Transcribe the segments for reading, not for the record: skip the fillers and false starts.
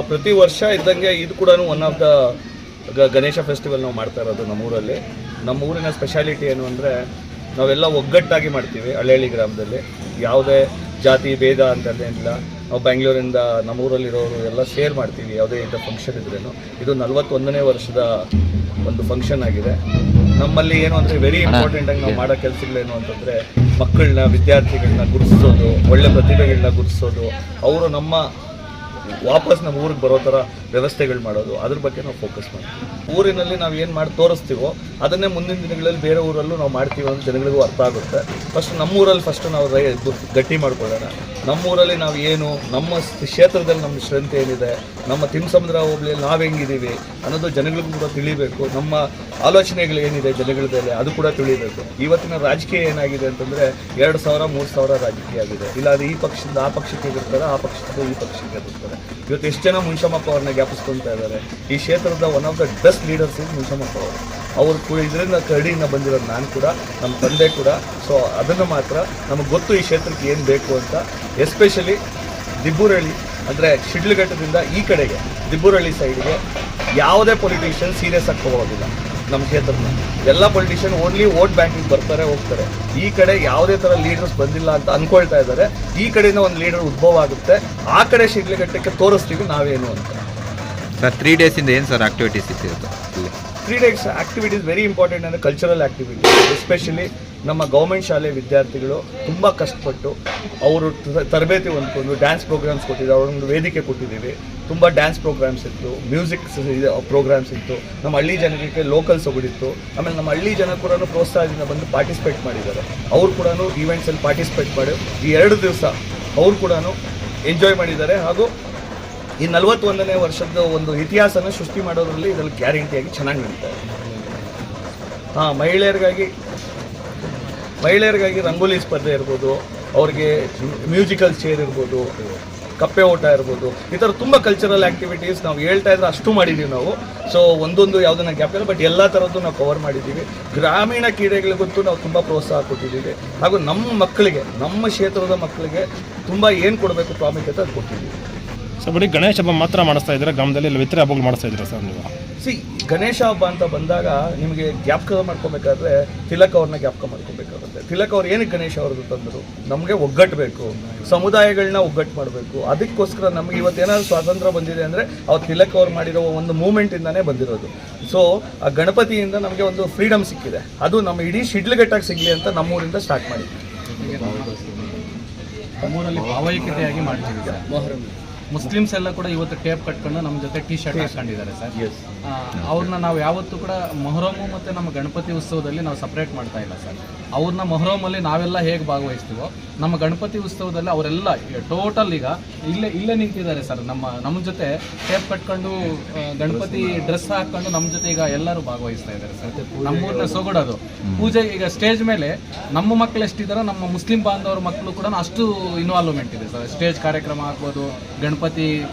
ಪ್ರತಿ ವರ್ಷ ಇದ್ದಂಗೆ ಇದು ಕೂಡ one of the Ganesha festival ನಾವು ಮಾಡ್ತಾ ಇರೋದು ನಮ್ಮೂರಲ್ಲಿ. ನಮ್ಮೂರಿನ ಸ್ಪೆಷಾಲಿಟಿ ಏನು ಅಂದರೆ ನಾವೆಲ್ಲ ಒಗ್ಗಟ್ಟಾಗಿ ಮಾಡ್ತೀವಿ. ಹಳ್ಳಿ ಗ್ರಾಮದಲ್ಲಿ ಯಾವುದೇ ಜಾತಿ ಭೇದ ಅಂತೇನಿಲ್ಲ. ನಾವು ಬೆಂಗಳೂರಿಂದ ನಮ್ಮೂರಲ್ಲಿರೋರು ಎಲ್ಲ ಶೇರ್ ಮಾಡ್ತೀವಿ ಯಾವುದೇ ಇಂಥ ಫಂಕ್ಷನ್ ಇದ್ರೂ. ಇದು 41ನೇ ವರ್ಷದ ಒಂದು ಫಂಕ್ಷನ್ ಆಗಿದೆ. ನಮ್ಮಲ್ಲಿ ಏನು ಅಂದರೆ ವೆರಿ ಇಂಪಾರ್ಟೆಂಟಾಗಿ ನಾವು ಮಾಡೋ ಕೆಲಸಗಳೇನು ಅಂತಂದರೆ ಮಕ್ಕಳನ್ನ ವಿದ್ಯಾರ್ಥಿಗಳನ್ನ ಗುರುತಿಸೋದು, ಒಳ್ಳೆ ಪ್ರತಿಭೆಗಳನ್ನ ಗುರುತಿಸೋದು, ಅವರು ನಮ್ಮ ವಾಪಸ್ ನಮ್ಮ ಊರಿಗೆ ಬರೋ ಥರ ವ್ಯವಸ್ಥೆಗಳು ಮಾಡೋದು, ಅದ್ರ ಬಗ್ಗೆ ನಾವು ಫೋಕಸ್ ಮಾಡ್ತೀವಿ. ಊರಿನಲ್ಲಿ ನಾವು ಏನು ಮಾಡಿ ತೋರಿಸ್ತೀವೋ ಅದನ್ನೇ ಮುಂದಿನ ದಿನಗಳಲ್ಲಿ ಬೇರೆ ಊರಲ್ಲೂ ನಾವು ಮಾಡ್ತೀವಿ ಅಂತ ಜನಗಳಿಗೂ ಅರ್ಥ ಆಗುತ್ತೆ. ಫಸ್ಟ್ ನಾವು ಗಟ್ಟಿ ಮಾಡ್ಕೊಳ್ಳೋಣ. ನಮ್ಮೂರಲ್ಲಿ ನಾವು ಏನು, ನಮ್ಮ ಕ್ಷೇತ್ರದಲ್ಲಿ ನಮ್ಮ ಸ್ಟ್ರೆಂತ್ ಏನಿದೆ, ನಮ್ಮ ತಿಮ್ಮಸಮುದ್ರ ಹೋಬಳಿಯಲ್ಲಿ ನಾವು ಹೆಂಗಿದ್ದೀವಿ ಅನ್ನೋದು ಜನಗಳಿಗೂ ಕೂಡ ತಿಳಿಬೇಕು. ನಮ್ಮ ಆಲೋಚನೆಗಳು ಏನಿದೆ ಜನಗಳದಲ್ಲಿ ಅದು ಕೂಡ ತಿಳಿಬೇಕು. ಇವತ್ತಿನ ರಾಜಕೀಯ ಏನಾಗಿದೆ ಅಂತಂದರೆ 2,000 3,000 ರಾಜಕೀಯ ಆಗಿದೆ. ಇಲ್ಲ ಅದು ಈ ಪಕ್ಷದಿಂದ ಆ ಪಕ್ಷಕ್ಕೆ ಇರ್ತಾರೆ, ಆ ಪಕ್ಷದಿಂದ ಈ ಪಕ್ಷಕ್ಕೆ ಇರ್ತಾರೆ. ಇವತ್ತು ಎಷ್ಟು ಜನ ಮುನ್ಷಮಪ್ಪ ಅವ್ರನ್ನ ಜ್ಞಾಪಿಸ್ಕೊಳ್ತಾ ಇದ್ದಾರೆ. ಈ ಕ್ಷೇತ್ರದ one of the best leaders is Munshamappa ಅವರು ಕೂಡ. ಇದರಿಂದ ಕರಡಿಯಿಂದ ಬಂದಿರೋದು ನಾನು ಕೂಡ, ನಮ್ಮ ತಂದೆ ಕೂಡ. ಸೊ ಅದನ್ನು ಮಾತ್ರ ನಮಗೆ ಗೊತ್ತು ಈ ಕ್ಷೇತ್ರಕ್ಕೆ ಏನು ಬೇಕು ಅಂತ. ಎಸ್ಪೆಷಲಿ ದಿಬ್ಬೂರಹಳ್ಳಿ ಅಂದರೆ ಶಿಡ್ಲಘಟ್ಟದಿಂದ ಈ ಕಡೆಗೆ ದಿಬ್ಬೂರಹಳ್ಳಿ ಸೈಡ್ಗೆ ಯಾವುದೇ ಪೊಲಿಟಿಷಿಯನ್ ಸೀರಿಯಸ್ ಆಗಿ ಹೋಗೋದಿಲ್ಲ. ನಮ್ಮ ಕ್ಷೇತ್ರದ ಎಲ್ಲ ಪೊಲಿಟಿಷಿಯನ್ ಓನ್ಲಿ ವೋಟ್ ಬ್ಯಾಂಕಿಗೆ ಬರ್ತಾರೆ ಹೋಗ್ತಾರೆ. ಈ ಕಡೆ ಯಾವುದೇ ಥರ ಲೀಡರ್ಸ್ ಬಂದಿಲ್ಲ ಅಂತ ಅಂದ್ಕೊಳ್ತಾ ಇದ್ದಾರೆ. ಈ ಕಡೆಯಿಂದ ಒಂದು ಲೀಡರ್ ಉದ್ಭವ ಆಗುತ್ತೆ. ಆ ಕಡೆ ಶಿಡ್ಲಘಟ್ಟಕ್ಕೆ ತೋರಿಸ್ತೀವಿ ನಾವೇನು ಅಂತ. ಸರ್ 3 ಡೇಸಿಂದ ಏನು ಸರ್ ಆಕ್ಟಿವಿಟೀಸ್ ಇತ್ತು? 3 ಡೇಸ್ ಆಕ್ಟಿವಿಟೀಸ್ ವೆರಿ ಇಂಪಾರ್ಟೆಂಟ್ ಅಂದರೆ ಕಲ್ಚರಲ್ ಆ್ಯಕ್ಟಿವಿಟೀಸ್. ಎಸ್ಪೆಷಲಿ ನಮ್ಮ ಗೌರ್ಮೆಂಟ್ ಶಾಲೆ ವಿದ್ಯಾರ್ಥಿಗಳು ತುಂಬ ಕಷ್ಟಪಟ್ಟು ಅವರು ತರಬೇತಿ ಹೊಂದ್ಕೊಂಡು ಡ್ಯಾನ್ಸ್ ಪ್ರೋಗ್ರಾಮ್ಸ್ ಕೊಟ್ಟಿದ್ದಾರೆ. ಅವ್ರೊಂದು ವೇದಿಕೆ ಕೊಟ್ಟಿದ್ದೀವಿ. ತುಂಬ ಡ್ಯಾನ್ಸ್ ಪ್ರೋಗ್ರಾಮ್ಸ್ ಇತ್ತು, ಮ್ಯೂಸಿಕ್ ಪ್ರೋಗ್ರಾಮ್ಸ್ ಇತ್ತು. ನಮ್ಮ ಹಳ್ಳಿ ಜನರಿಗೆ ಲೋಕಲ್ಸ್ ಹೋಗಿತ್ತು. ಆಮೇಲೆ ನಮ್ಮ ಹಳ್ಳಿ ಜನ ಕೂಡ ಪ್ರೋತ್ಸಾಹದಿಂದ ಬಂದು ಪಾರ್ಟಿಸಿಪೇಟ್ ಮಾಡಿದ್ದಾರೆ. ಅವ್ರು ಕೂಡ ಈವೆಂಟ್ಸಲ್ಲಿ ಪಾರ್ಟಿಸಿಪೇಟ್ ಮಾಡಿ ಈ 2 ದಿವಸ ಅವ್ರು ಕೂಡ ಎಂಜಾಯ್ ಮಾಡಿದ್ದಾರೆ. ಹಾಗೂ ಈ 41ನೇ ವರ್ಷದ ಒಂದು ಇತಿಹಾಸನ ಸೃಷ್ಟಿ ಮಾಡೋದ್ರಲ್ಲಿ ಇದರಲ್ಲಿ ಗ್ಯಾರಂಟಿಯಾಗಿ ಚೆನ್ನಾಗಿ ನಡೀತಾರೆ. ಮಹಿಳೆಯರಿಗಾಗಿ ರಂಗೋಲಿ ಸ್ಪರ್ಧೆ ಇರ್ಬೋದು, ಅವ್ರಿಗೆ ಮ್ಯೂಸಿಕಲ್ ಚೇರ್ ಇರ್ಬೋದು, ಕಪ್ಪೆ ಓಟ ಇರ್ಬೋದು, ಈ ಥರ ತುಂಬ ಕಲ್ಚರಲ್ ಆ್ಯಕ್ಟಿವಿಟೀಸ್ ನಾವು ಹೇಳ್ತಾ ಇದ್ರೆ ಅಷ್ಟು ಮಾಡಿದ್ದೀವಿ ನಾವು. ಸೊ ಒಂದೊಂದು ಯಾವುದನ್ನ ಗ್ಯಾಪ್ ಇಲ್ಲ, ಬಟ್ ಎಲ್ಲ ಥರದ್ದು ನಾವು ಕವರ್ ಮಾಡಿದ್ದೀವಿ. ಗ್ರಾಮೀಣ ಕ್ರೀಡೆಗಳಿಗಂತೂ ನಾವು ತುಂಬ ಪ್ರೋತ್ಸಾಹ ಕೊಟ್ಟಿದ್ದೀವಿ. ಹಾಗೂ ನಮ್ಮ ಮಕ್ಕಳಿಗೆ, ನಮ್ಮ ಕ್ಷೇತ್ರದ ಮಕ್ಕಳಿಗೆ ತುಂಬ ಏನು ಕೊಡಬೇಕು ಪ್ರಾಮುಖ್ಯತೆ ಅದು ಕೊಟ್ಟಿದ್ದೀವಿ. ಸರ್ ಬರೀ ಗಣೇಶ ಹಬ್ಬ ಮಾತ್ರ ಮಾಡಿಸ್ತಾ ಇದ್ದೀರಾ ಗ್ರಾಮದಲ್ಲಿ, ಇಲ್ಲ ಇತರೆ ಹಬ್ಬಗಳು ಮಾಡಿಸ್ತಾ ಇದ್ದೀರಾ ಸರ್ ನೀವು? ಗಣೇಶ ಹಬ್ಬ ಅಂತ ಬಂದಾಗ ನಿಮಗೆ ಜ್ಞಾಪಕ ಮಾಡ್ಕೋಬೇಕಾದ್ರೆ ತಿಲಕ್ ಅವ್ರನ್ನ ಜ್ಞಾಪಕ ಮಾಡ್ಕೋಬೇಕಾಗುತ್ತೆ. ತಿಲಕ್ ಅವ್ರು ಏನಕ್ಕೆ ಗಣೇಶ ಅವ್ರದ್ದು ತಂದರು? ನಮಗೆ ಒಗ್ಗಟ್ಟಬೇಕು, ಸಮುದಾಯಗಳನ್ನ ಒಗ್ಗಟ್ಟು ಮಾಡಬೇಕು. ಅದಕ್ಕೋಸ್ಕರ ನಮಗೆ ಇವತ್ತೇನಾದ್ರು ಸ್ವಾತಂತ್ರ್ಯ ಬಂದಿದೆ ಅಂದರೆ ಅವ್ರು ತಿಲಕ್ ಅವ್ರು ಮಾಡಿರೋ ಒಂದು ಮೂಮೆಂಟಿಂದನೇ ಬಂದಿರೋದು. ಸೊ ಆ ಗಣಪತಿಯಿಂದ ನಮಗೆ ಒಂದು ಫ್ರೀಡಮ್ ಸಿಕ್ಕಿದೆ. ಅದು ನಮ್ಮ ಇಡೀ ಶಿಡ್ಲಘಟ್ಟಾಗಿ ಸಿಗಲಿ ಅಂತ ನಮ್ಮೂರಿಂದ ಸ್ಟಾರ್ಟ್ ಮಾಡಿದ್ವಿ. ನಮ್ಮೂರಲ್ಲಿ ಭಾವೈಕ್ಯತೆಯಾಗಿ ಮಾಡ್ತೀವಿ ಸರ್. ಮುಸ್ಲಿಮ್ಸ್ ಎಲ್ಲ ಕೂಡ ಇವತ್ತು ಟೇಪ್ ಕಟ್ಕೊಂಡು ನಮ್ಮ ಜೊತೆ ಟಿ ಶರ್ಟ್ ಹಾಕೊಂಡಿದ್ದಾರೆ ಸರ್. ಅವ್ರನ್ನ ನಾವು ಯಾವತ್ತೂ ಕೂಡ ಮೊಹರಮ್ ಮತ್ತು ನಮ್ಮ ಗಣಪತಿ ಉತ್ಸವದಲ್ಲಿ ನಾವು ಸಪ್ರೇಟ್ ಮಾಡ್ತಾ ಇಲ್ಲ ಸರ್. ಅವ್ರನ್ನ ಮೊಹರಮಲ್ಲಿ ನಾವೆಲ್ಲ ಹೇಗೆ ಭಾಗವಹಿಸ್ತೀವೋ ನಮ್ಮ ಗಣಪತಿ ಉತ್ಸವದಲ್ಲಿ ಅವರೆಲ್ಲ ಟೋಟಲ್ ಈಗ ಇಲ್ಲೇ ನಿಂತಿದ್ದಾರೆ ಸರ್. ನಮ್ಮ ಜೊತೆ ಟೇಪ್ ಕಟ್ಕೊಂಡು ಗಣಪತಿ ಡ್ರೆಸ್ ಹಾಕ್ಕೊಂಡು ನಮ್ಮ ಜೊತೆ ಈಗ ಎಲ್ಲರೂ ಭಾಗವಹಿಸ್ತಾ ಇದ್ದಾರೆ ಸರ್. ನಮ್ಮೂರನ್ನ ಸೊಗಡೋದು ಪೂಜೆ. ಈಗ ಸ್ಟೇಜ್ ಮೇಲೆ ನಮ್ಮ ಮಕ್ಕಳು ಎಷ್ಟಿದ್ದಾರೋ ನಮ್ಮ ಮುಸ್ಲಿಂ ಬಾಂಧವರ ಮಕ್ಕಳು ಕೂಡ ಅಷ್ಟು ಇನ್ವಾಲ್ವ್ಮೆಂಟ್ ಇದೆ ಸರ್. ಸ್ಟೇಜ್ ಕಾರ್ಯಕ್ರಮ ಆಗ್ಬೋದು, ಗಣಪತಿ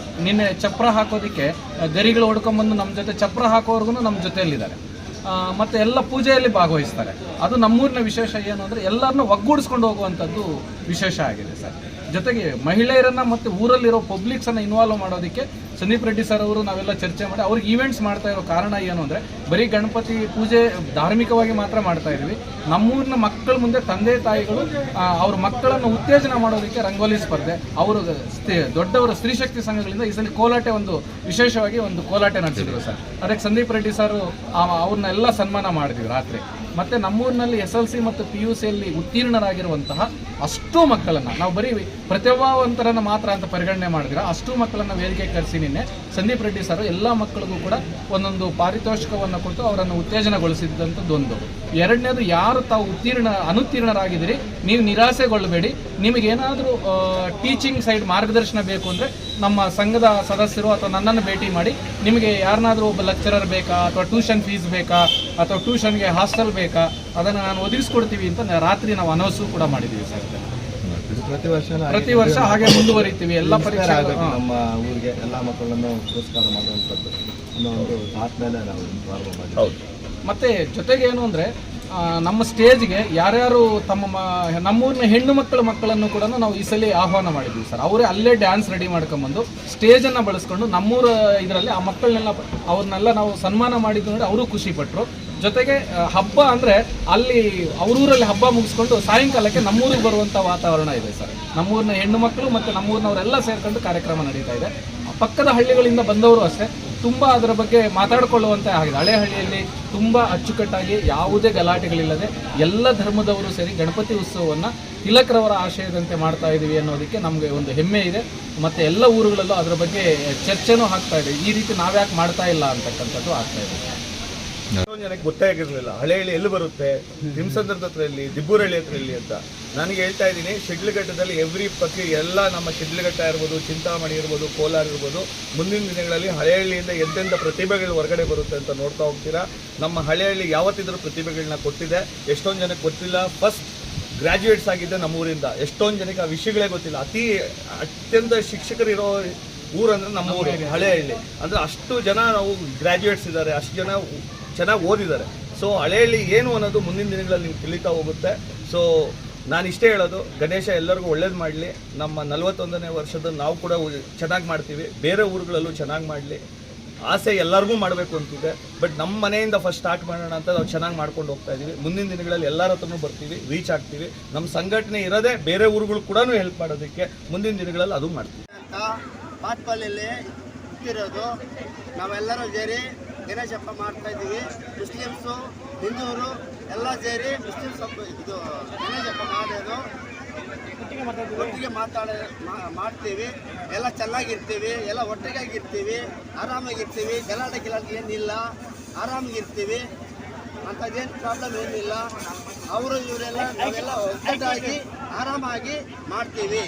ನಿನ್ನೆ ಚಪ್ರ ಹಾಕೋದಕ್ಕೆ ಗರಿಗಳು ಹೊಡ್ಕೊಂಬಂದು ನಮ್ಮ ಜೊತೆ ಚಪ್ರ ಹಾಕೋರ್ಗು ನಮ್ಮ ಜೊತೆಯಲ್ಲಿದ್ದಾರೆ. ಮತ್ತು ಎಲ್ಲ ಪೂಜೆಯಲ್ಲಿ ಭಾಗವಹಿಸ್ತಾರೆ. ಅದು ನಮ್ಮೂರಿನ ವಿಶೇಷ ಏನು ಅಂದರೆ ಎಲ್ಲರನ್ನ ಒಗ್ಗೂಡಿಸ್ಕೊಂಡು ಹೋಗುವಂಥದ್ದು ವಿಶೇಷ ಆಗಿದೆ ಸರ್. ಜೊತೆಗೆ ಮಹಿಳೆಯರನ್ನು ಮತ್ತು ಊರಲ್ಲಿರೋ ಪಬ್ಲಿಕ್ಸನ್ನು ಇನ್ವಾಲ್ವ್ ಮಾಡೋದಕ್ಕೆ ಸಂದೀಪ್ ರೆಡ್ಡಿ ಸರ್ ಅವರು ನಾವೆಲ್ಲ ಚರ್ಚೆ ಮಾಡಿ ಅವ್ರಿಗೆ ಈವೆಂಟ್ಸ್ ಮಾಡ್ತಾ ಇರೋ ಕಾರಣ ಏನು ಅಂದರೆ ಬರೀ ಗಣಪತಿ ಪೂಜೆ ಧಾರ್ಮಿಕವಾಗಿ ಮಾತ್ರ ಮಾಡ್ತಾ ಇದ್ದೀವಿ. ನಮ್ಮೂರಿನ ಮಕ್ಕಳ ಮುಂದೆ ತಂದೆ ತಾಯಿಗಳು ಅವ್ರ ಮಕ್ಕಳನ್ನು ಉತ್ತೇಜನ ಮಾಡೋದಕ್ಕೆ ರಂಗೋಲಿ ಸ್ಪರ್ಧೆ, ಅವರು ದೊಡ್ಡವರ ಸ್ತ್ರೀಶಕ್ತಿ ಸಂಘಗಳಿಂದ ಈ ಸಲ ಕೋಲಾಟೆ ಒಂದು ವಿಶೇಷವಾಗಿ ಒಂದು ಕೋಲಾಟೆ ನಡೆಸಿದ್ರು ಸರ್. ಅದಕ್ಕೆ ಸಂದೀಪ್ ರೆಡ್ಡಿ ಸರ್ ಅವ್ರನ್ನೆಲ್ಲ ಸನ್ಮಾನ ಮಾಡಿದ್ವಿ ರಾತ್ರಿ. ಮತ್ತು ನಮ್ಮೂರಿನಲ್ಲಿ SLC ಮತ್ತು PUCಯಲ್ಲಿ ಉತ್ತೀರ್ಣರಾಗಿರುವಂತಹ ಅಷ್ಟೂ ಮಕ್ಕಳನ್ನು ನಾವು ಬರೀ ಪ್ರತಿಭಾವಂತರನ್ನು ಮಾತ್ರ ಅಂತ ಪರಿಗಣನೆ ಮಾಡಿದ್ರೆ ಅಷ್ಟೂ ಮಕ್ಕಳನ್ನು ವೇದಿಕೆ ಕರೆಸಿ ನಿನ್ನೆ ಸಂದೀಪ್ ರೆಡ್ಡಿ ಸರ್ ಎಲ್ಲ ಮಕ್ಕಳಿಗೂ ಕೂಡ ಒಂದೊಂದು ಪಾರಿತೋಷಿಕವನ್ನು ಕೊಟ್ಟು ಅವರನ್ನು ಉತ್ತೇಜನಗೊಳಿಸಿದಂಥದ್ದು ಒಂದು. ಎರಡನೇದು, ಯಾರು ತಾವು ಅನುತ್ತೀರ್ಣರಾಗಿದ್ದೀರಿ ನೀವು ನಿರಾಸೆಗೊಳ್ಳಬೇಡಿ. ನಿಮಗೇನಾದರೂ ಟೀಚಿಂಗ್ ಸೈಡ್ ಮಾರ್ಗದರ್ಶನ ಬೇಕು ಅಂದರೆ ನಮ್ಮ ಸಂಘದ ಸದಸ್ಯರು ಅಥವಾ ನನ್ನನ್ನು ಭೇಟಿ ಮಾಡಿ, ನಿಮಗೆ ಯಾರನ್ನಾದರೂ ಒಬ್ಬ ಲೆಕ್ಚರರ್ ಬೇಕಾ ಅಥವಾ ಟ್ಯೂಷನ್ ಫೀಸ್ ಬೇಕಾ ಅಥವಾ ಟ್ಯೂಷನ್ಗೆ ಹಾಸ್ಟೆಲ್ ಬೇಕಾ, ಅದನ್ನು ನಾನು ಒದಗಿಸ್ಕೊಡ್ತೀವಿ ಅಂತ ರಾತ್ರಿ ನಾವು ಅನೌನ್ಸು ಕೂಡ ಮಾಡಿದ್ದೀವಿ ಸರ್. ಪ್ರತಿ ವರ್ಷ ಹಾಗೆ ಮುಂದುವರಿತೀವಿ. ಎಲ್ಲ ಪರೀಕ್ಷೆ ನಮ್ಮ ಊರಿಗೆ ಎಲ್ಲ ಮಕ್ಕಳನ್ನು ಪುರಸ್ಕಾರ ಮಾಡುವಂಥದ್ದು ಅನ್ನೋ ಒಂದು ಆತ್ಮೇಲೆ ನಾವು ಪ್ರಾರಂಭ ಮಾಡಿದ್ದೀವಿ. ಮತ್ತು ಜೊತೆಗೆ ಏನು ಅಂದರೆ ನಮ್ಮ ಸ್ಟೇಜ್ಗೆ ಯಾರ್ಯಾರು ನಮ್ಮೂರಿನ ಹೆಣ್ಣು ಮಕ್ಕಳನ್ನು ಕೂಡ ನಾವು ಈ ಸಲ ಆಹ್ವಾನ ಮಾಡಿದ್ವಿ ಸರ್. ಅವರೇ ಅಲ್ಲೇ ಡ್ಯಾನ್ಸ್ ರೆಡಿ ಮಾಡ್ಕೊಂಬಂದು ಸ್ಟೇಜನ್ನು ಬಳಸ್ಕೊಂಡು ನಮ್ಮೂರ ಇದರಲ್ಲಿ ಆ ಮಕ್ಕಳನ್ನೆಲ್ಲ ಅವ್ರನ್ನೆಲ್ಲ ನಾವು ಸನ್ಮಾನ ಮಾಡಿದ್ದು ನೋಡಿ ಅವರು ಖುಷಿ ಪಟ್ಟರು. ಜೊತೆಗೆ ಹಬ್ಬ ಅಂದರೆ ಅಲ್ಲಿ ಅವರೂರಲ್ಲಿ ಹಬ್ಬ ಮುಗಿಸ್ಕೊಂಡು ಸಾಯಂಕಾಲಕ್ಕೆ ನಮ್ಮೂರಿಗೆ ಬರುವಂಥ ವಾತಾವರಣ ಇದೆ ಸರ್. ನಮ್ಮೂರಿನ ಹೆಣ್ಣು ಮಕ್ಕಳು ಮತ್ತು ನಮ್ಮೂರಿನವರೆಲ್ಲ ಸೇರ್ಕೊಂಡು ಕಾರ್ಯಕ್ರಮ ನಡೀತಾ ಇದೆ. ಪಕ್ಕದ ಹಳ್ಳಿಗಳಿಂದ ಬಂದವರು ಅಷ್ಟೇ ತುಂಬ ಅದರ ಬಗ್ಗೆ ಮಾತಾಡಿಕೊಳ್ಳುವಂತೆ ಆಗಿದೆ. ಹಳೆ ಹಳ್ಳಿಯಲ್ಲಿ ತುಂಬ ಅಚ್ಚುಕಟ್ಟಾಗಿ ಯಾವುದೇ ಗಲಾಟೆಗಳಿಲ್ಲದೆ ಎಲ್ಲ ಧರ್ಮದವರು ಸೇರಿ ಗಣಪತಿ ಉತ್ಸವವನ್ನು ತಿಲಕರವರ ಆಶಯದಂತೆ ಮಾಡ್ತಾ ಇದ್ದೀವಿ ಅನ್ನೋದಕ್ಕೆ ನಮಗೆ ಒಂದು ಹೆಮ್ಮೆ ಇದೆ. ಮತ್ತು ಎಲ್ಲ ಊರುಗಳಲ್ಲೂ ಅದರ ಬಗ್ಗೆ ಚರ್ಚೆನೂ ಆಗ್ತಾ ಇದೆ. ಈ ರೀತಿ ನಾವ್ಯಾಕೆ ಮಾಡ್ತಾ ಇಲ್ಲ ಅಂತಕ್ಕಂಥದ್ದು ಆಗ್ತಾ ಇದೆ. ಎಷ್ಟೊಂದು ಜನಕ್ಕೆ ಗೊತ್ತೇ ಆಗಿರಲಿಲ್ಲ ಹಳೆಹಳ್ಳಿ ಎಲ್ಲಿ ಬರುತ್ತೆ, ತಿಮ್ಸಂದ್ರದ ಹತ್ರ ಎಲ್ಲಿ, ದಿಬ್ಬೂರಹಳ್ಳಿ ಹತ್ರ ಎಲ್ಲಿ ಅಂತ. ನನಗೆ ಹೇಳ್ತಾ ಇದ್ದೀನಿ, ಶಿಡ್ಲಘಟ್ಟದಲ್ಲಿ ಎವ್ರಿ ಪಕ್ಕಿ ಎಲ್ಲ ನಮ್ಮ ಶಿಡ್ಲಘಟ್ಟ ಇರ್ಬೋದು, ಚಿಂತಾಮಣಿ ಇರ್ಬೋದು, ಕೋಲಾರ ಇರ್ಬೋದು, ಮುಂದಿನ ದಿನಗಳಲ್ಲಿ ಹಳೆಹಳ್ಳಿಯಿಂದ ಎಂತೆಂಥ ಪ್ರತಿಭೆಗಳು ಹೊರಗಡೆ ಬರುತ್ತೆ ಅಂತ ನೋಡ್ತಾ ಹೋಗ್ತೀರಾ. ನಮ್ಮ ಹಳೆಹಳ್ಳಿ ಯಾವತ್ತಿದ್ರೂ ಪ್ರತಿಭೆಗಳನ್ನ ಕೊಟ್ಟಿದೆ. ಎಷ್ಟೊಂದು ಜನಕ್ಕೆ ಗೊತ್ತಿಲ್ಲ. ಫಸ್ಟ್ ಗ್ರ್ಯಾಜುಯೇಟ್ಸ್ ಆಗಿದ್ದೆ ನಮ್ಮೂರಿಂದ. ಎಷ್ಟೊಂದು ಜನಕ್ಕೆ ಆ ವಿಷಯಗಳೇ ಗೊತ್ತಿಲ್ಲ. ಅತ್ಯಂತ ಶಿಕ್ಷಕರಿರೋ ಊರಂದ್ರೆ ನಮ್ಮ ಊರು ಹಳೆಹಳ್ಳಿ. ಅಂದರೆ ಅಷ್ಟು ಜನ ನಾವು ಗ್ರ್ಯಾಜುಯೇಟ್ಸ್ ಇದ್ದಾರೆ, ಅಷ್ಟು ಜನ ಚೆನ್ನಾಗಿ ಓದಿದ್ದಾರೆ. ಸೊ ಹಳೆಹಳ್ಳಿ ಏನು ಅನ್ನೋದು ಮುಂದಿನ ದಿನಗಳಲ್ಲಿ ನೀವು ತಿಳಿತಾ ಹೋಗುತ್ತೆ. ಸೊ ನಾನು ಇಷ್ಟೇ ಹೇಳೋದು, ಗಣೇಶ ಎಲ್ಲರಿಗೂ ಒಳ್ಳೇದು ಮಾಡಲಿ. ನಮ್ಮ 41ನೇ ವರ್ಷದ ನಾವು ಕೂಡ ಚೆನ್ನಾಗಿ ಮಾಡ್ತೀವಿ, ಬೇರೆ ಊರುಗಳಲ್ಲೂ ಚೆನ್ನಾಗಿ ಮಾಡಲಿ. ಆಸೆ ಎಲ್ಲರಿಗೂ ಮಾಡಬೇಕು ಅಂತಿದೆ. ಬಟ್ ನಮ್ಮ ಮನೆಯಿಂದ ಫಸ್ಟ್ ಸ್ಟಾರ್ಟ್ ಮಾಡೋಣ ಅಂತ ನಾವು ಚೆನ್ನಾಗಿ ಮಾಡ್ಕೊಂಡು ಹೋಗ್ತಾ ಇದ್ದೀವಿ. ಮುಂದಿನ ದಿನಗಳಲ್ಲಿ ಎಲ್ಲರ ಹತ್ರನೂ ಬರ್ತೀವಿ, ರೀಚ್ ಆಗ್ತೀವಿ. ನಮ್ಮ ಸಂಘಟನೆ ಇರೋದೇ ಬೇರೆ ಊರುಗಳು ಕೂಡ ಹೆಲ್ಪ್ ಮಾಡೋದಕ್ಕೆ. ಮುಂದಿನ ದಿನಗಳಲ್ಲಿ ಅದು ಮಾಡ್ತೀವಿ ಅಂತ ಪಾಟ್ಪಲ್ಲಿಯಲ್ಲಿ ಇಟ್ಟಿರೋದು. ನಾವೆಲ್ಲರೂ ಸೇರಿ ಗಣೇಶ ಹಬ್ಬ ಮಾಡ್ತಾ ಇದ್ದೀವಿ. ಮುಸ್ಲಿಮ್ಸು, ಹಿಂದೂರು ಎಲ್ಲ ಸೇರಿ ಮುಸ್ಲಿಮ್ಸ್ ಹಬ್ಬ ಇದು ಗಣೇಶ ಹಬ್ಬ ಮಾಡೋದು. ಒಟ್ಟಿಗೆ ಮಾಡ್ತೀವಿ. ಎಲ್ಲ ಚೆನ್ನಾಗಿರ್ತೀವಿ, ಎಲ್ಲ ಒಟ್ಟಿಗಾಗಿರ್ತೀವಿ, ಆರಾಮಾಗಿರ್ತೀವಿ. ಗಲಾಟೆ ಏನಿಲ್ಲ, ಆರಾಮಾಗಿರ್ತೀವಿ. ಅಂಥದ್ದೇನು ಪ್ರಾಬ್ಲಮ್ ಏನಿಲ್ಲ. ಅವರು ಇವರೆಲ್ಲ ನಾವೆಲ್ಲ ಒಗ್ಗಟ್ಟಾಗಿ ಆರಾಮಾಗಿ ಮಾಡ್ತೀವಿ.